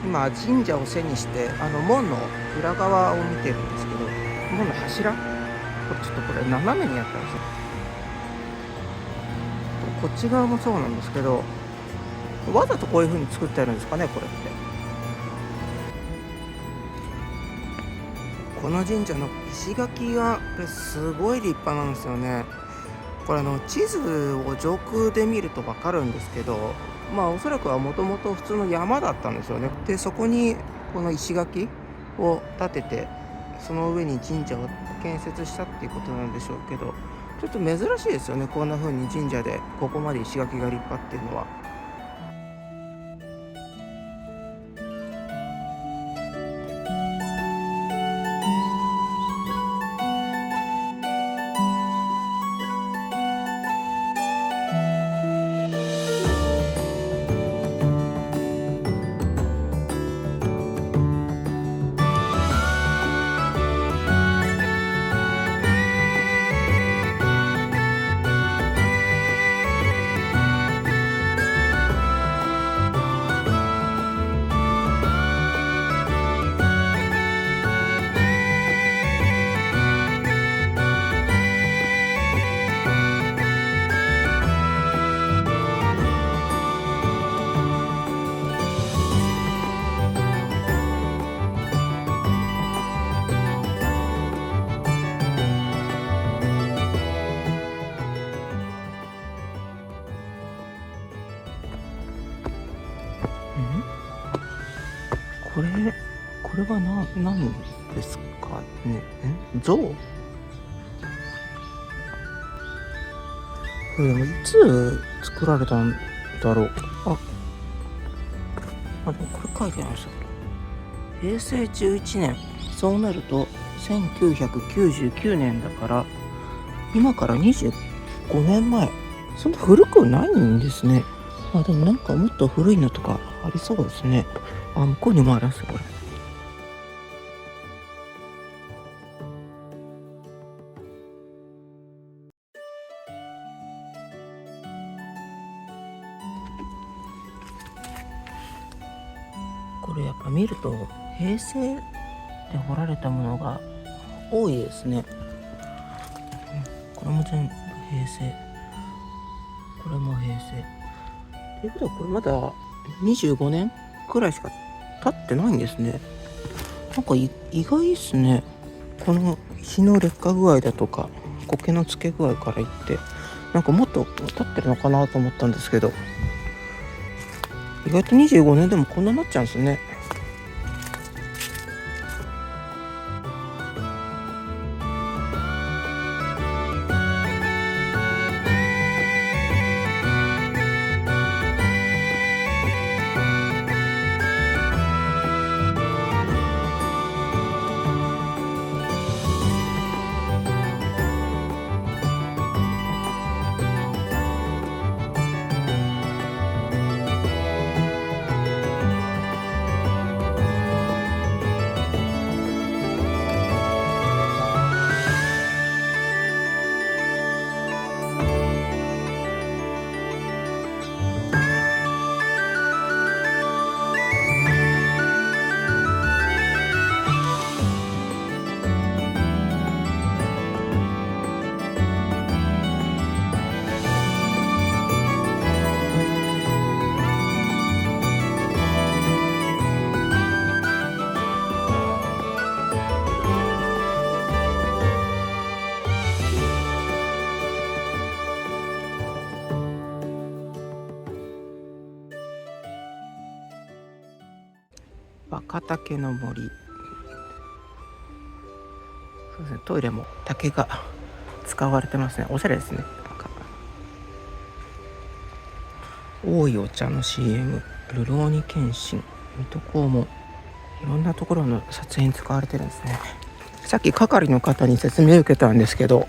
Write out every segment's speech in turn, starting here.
今神社を背にして門の裏側を見てるんですけど、門の柱、これちょっとこれ斜めにやったんですよ。こっち側もそうなんですけど、わざとこういう風に作ってあるんですかね、これって。この神社の石垣がすごい立派なんですよね。これ地図を上空で見ると分かるんですけど、おそらくはもともと普通の山だったんですよね。でそこにこの石垣を建てて、その上に神社を建設したっていうことなんでしょうけど、ちょっと珍しいですよね、こんな風に神社でここまで石垣が立派っていうのは。これは何ですかね。象？これでもいつ作られたんだろう。でもこれ書いてありました。平成11年。そうなると1999年だから、今から25年前。そんな古くないんですね。でもなんかもっと古いのとかありそうですね。向こうにもありますよ、これ。これやっぱ見ると平成で彫られたものが多いですね。これも全部平成、これも平成ということは、これまだ25年くらいしか経ってないんですね。なんか意外ですね。この石の劣化具合だとか苔の付け具合から言って、なんかもっと経ってるのかなと思ったんですけど、意外と25年でもこんなになっちゃうんですね。若竹の森。そうですね、トイレも竹が使われてますね。おしゃれですね。多いお茶の CM、 ルローニケンシン、水戸黄門、いろんなところの撮影に使われてるんですね。さっき係の方に説明を受けたんですけど、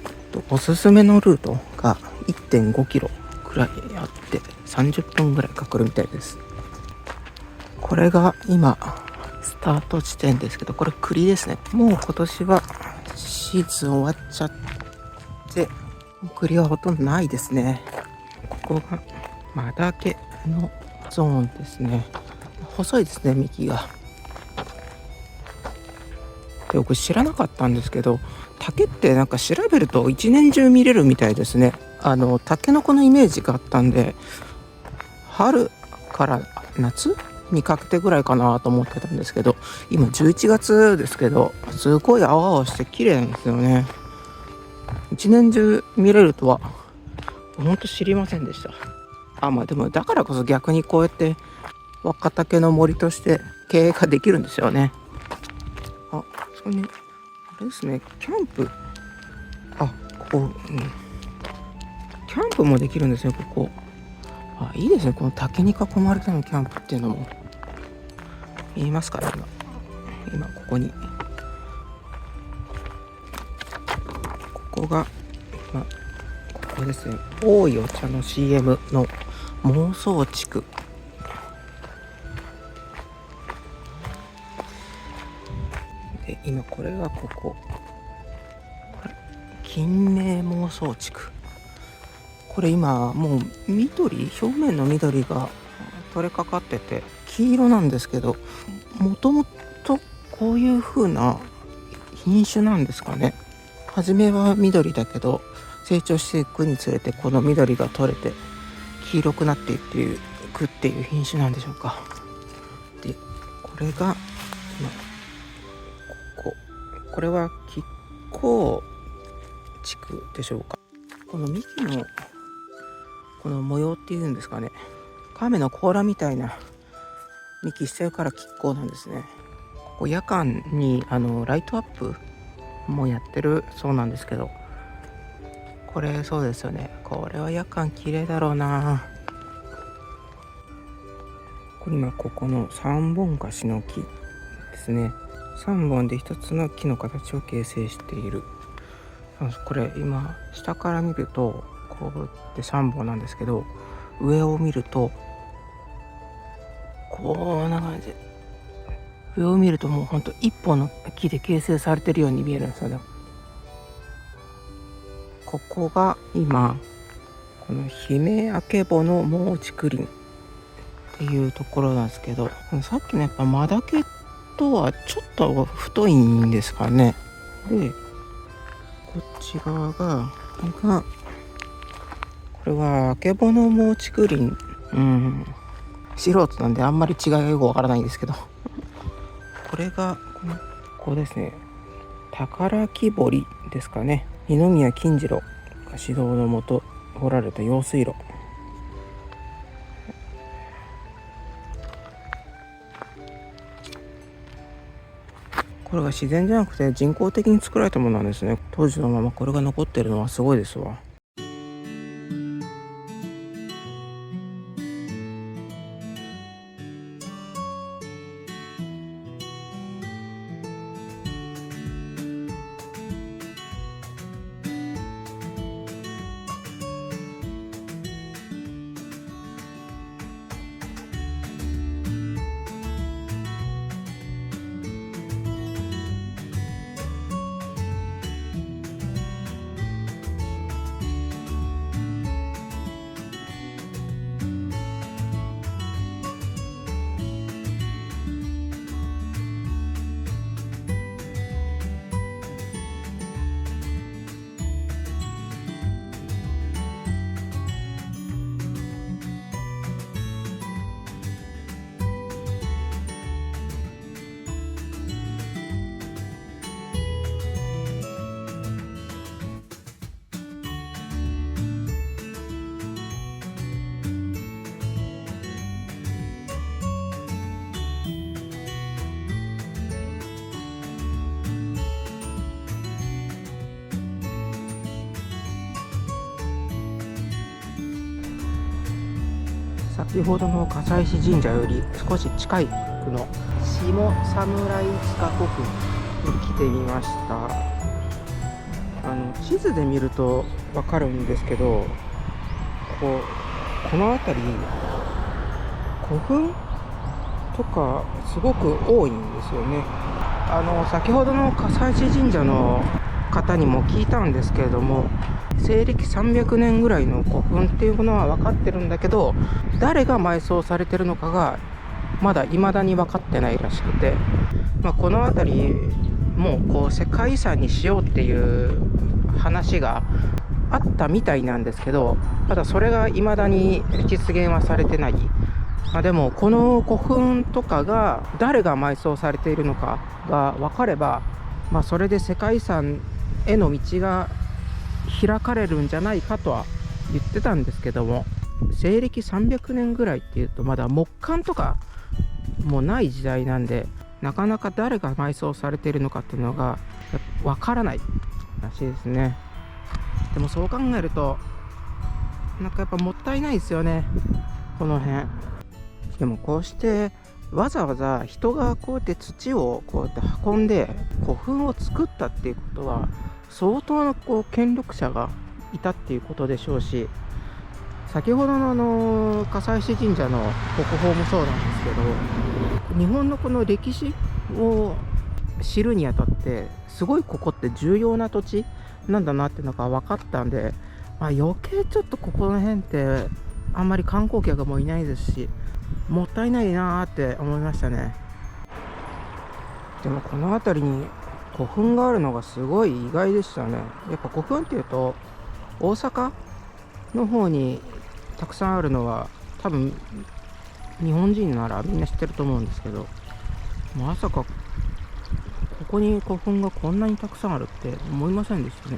おすすめのルートが 1.5 キロくらいあって30分ぐらいかかるみたいです。これが今スタート地点ですけど、これ栗ですね。もう今年はシーズン終わっちゃって、栗はほとんどないですね。ここがマダケのゾーンですね。細いですね、幹が。で僕知らなかったんですけど、竹ってなんか調べると一年中見れるみたいですね。タケノコのイメージがあったんで、春から夏にかけてぐらいかなと思ってたんですけど、今11月ですけど、すごい青々して綺麗なんですよね。一年中見れるとは本当知りませんでした。まあでもだからこそ逆にこうやって若竹の森として経営ができるんですよね。そこにあれですね、キャンプ、ここ、キャンプもできるんですよ、ここ。いいですね、この竹に囲まれてのキャンプっていうのも。見えますかね、今ここに。ここが、ここですね、多いお茶の CM の妄想地区。で、今これがここ。金明妄想地区。これ今もう表面の緑が取れかかってて黄色なんですけど、もともとこういう風な品種なんですかね。初めは緑だけど成長していくにつれてこの緑が取れて黄色くなっていくっていう品種なんでしょうか。で、これがこれは亀甲地区でしょうか。この幹のこの模様っていうんですかね、亀の甲羅みたいな幹してるから亀甲なんですね。ここ夜間にライトアップもやってるそうなんですけど、これそうですよね。これは夜間綺麗だろうな。これ今ここの3本貸しの木ですね。3本で1つの木の形を形成している。これ今下から見るとこうって3本なんですけど、上を見るとこんな感じ。上を見るともうほんと1本の木で形成されてるように見えるんですよね。ここが今この姫あけぼの猛竹林っていうところなんですけど、さっきのやっぱマダケとはちょっと太いんですかね。でこっち側がこれはあけぼの猛竹林、素人なんであんまり違いがよくわからないんですけど、これがこうですね、宝木堀ですかね。二宮金次郎が指導のもと掘られた用水路。これが自然じゃなくて人工的に作られたものなんですね。当時のままこれが残ってるのはすごいですわ。先ほどの笠石神社より少し近い区の下侍塚古墳に来てみました。地図で見ると分かるんですけど、この辺り古墳とかすごく多いんですよね。先ほどの笠石神社の方にも聞いたんですけれども、西暦300年ぐらいの古墳っていうものは分かってるんだけど、誰が埋葬されてるのかがまだ未だに分かってないらしくて、この辺りもうこう世界遺産にしようっていう話があったみたいなんですけど、ただそれが未だに実現はされてない。でもこの古墳とかが誰が埋葬されているのかが分かれば、それで世界遺産への道が開かれるんじゃないかとは言ってたんですけども、西暦300年ぐらいっていうとまだ木簡とかもない時代なんで、なかなか誰が埋葬されているのかっていうのが分からないらしいですね。でもそう考えるとなんかやっぱもったいないですよね、この辺。でもこうしてわざわざ人がこうやって土をこうやって運んで古墳を作ったっていうことは、相当なこう権力者がいたっていうことでしょうし、先ほどの笠石神社の国宝もそうなんですけど、日本のこの歴史を知るにあたってすごいここって重要な土地なんだなっていうのが分かったんで、余計ちょっとここの辺ってあんまり観光客もいないですし、もったいないなーって思いましたね。でもこの辺りに古墳があるのがすごい意外でしたね。やっぱ古墳っていうと大阪の方にたくさんあるのは多分日本人ならみんな知ってると思うんですけど、まさかここに古墳がこんなにたくさんあるって思いませんでしたね。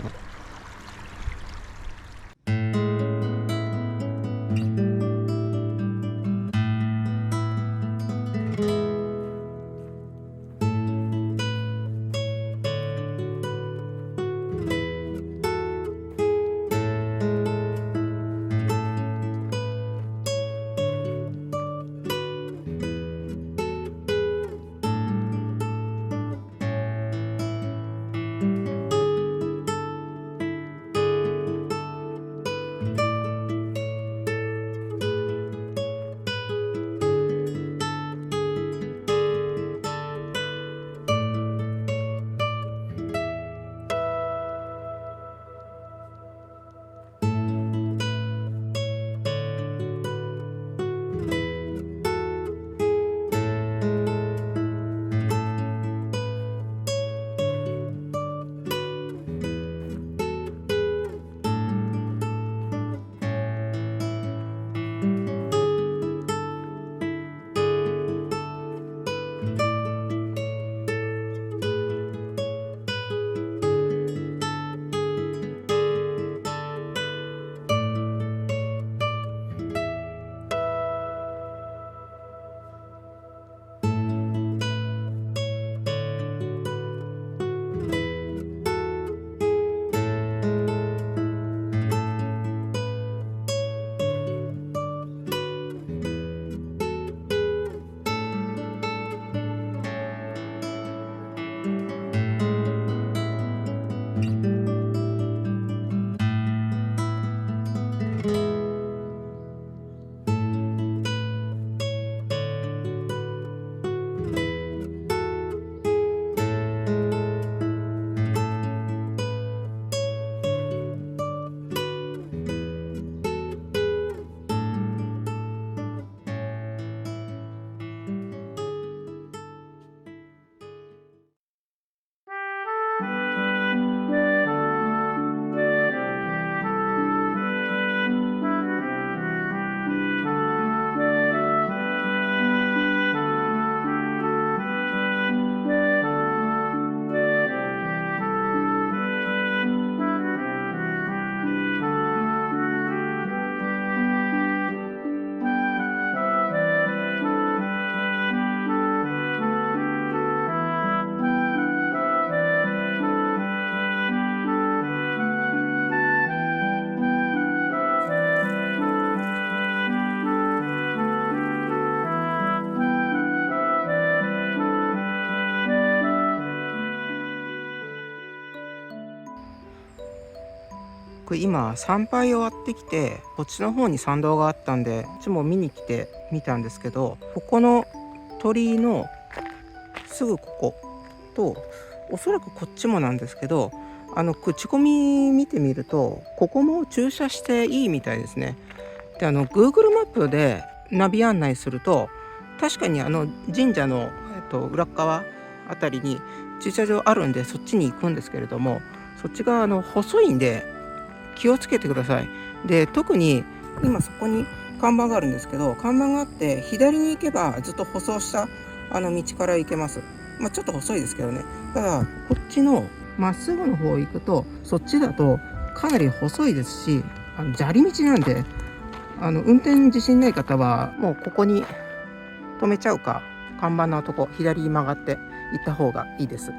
今参拝終わってきて、こっちの方に参道があったんでこっちも見に来てみたんですけど、ここの鳥居のすぐこことおそらくこっちもなんですけど、口コミ見てみるとここも駐車していいみたいですね。でGoogle マップでナビ案内すると確かに神社の、裏っ側あたりに駐車場あるんで、そっちに行くんですけれども、そっちが細いんで気をつけてください。で、特に今そこに看板があるんですけど、看板があって左に行けばずっと舗装した道から行けます。ちょっと細いですけどね。ただこっちのまっすぐの方行くと、そっちだとかなり細いですし、砂利道なんで、運転自信ない方はもうここに止めちゃうか、看板のとこ左に曲がって行った方がいいです。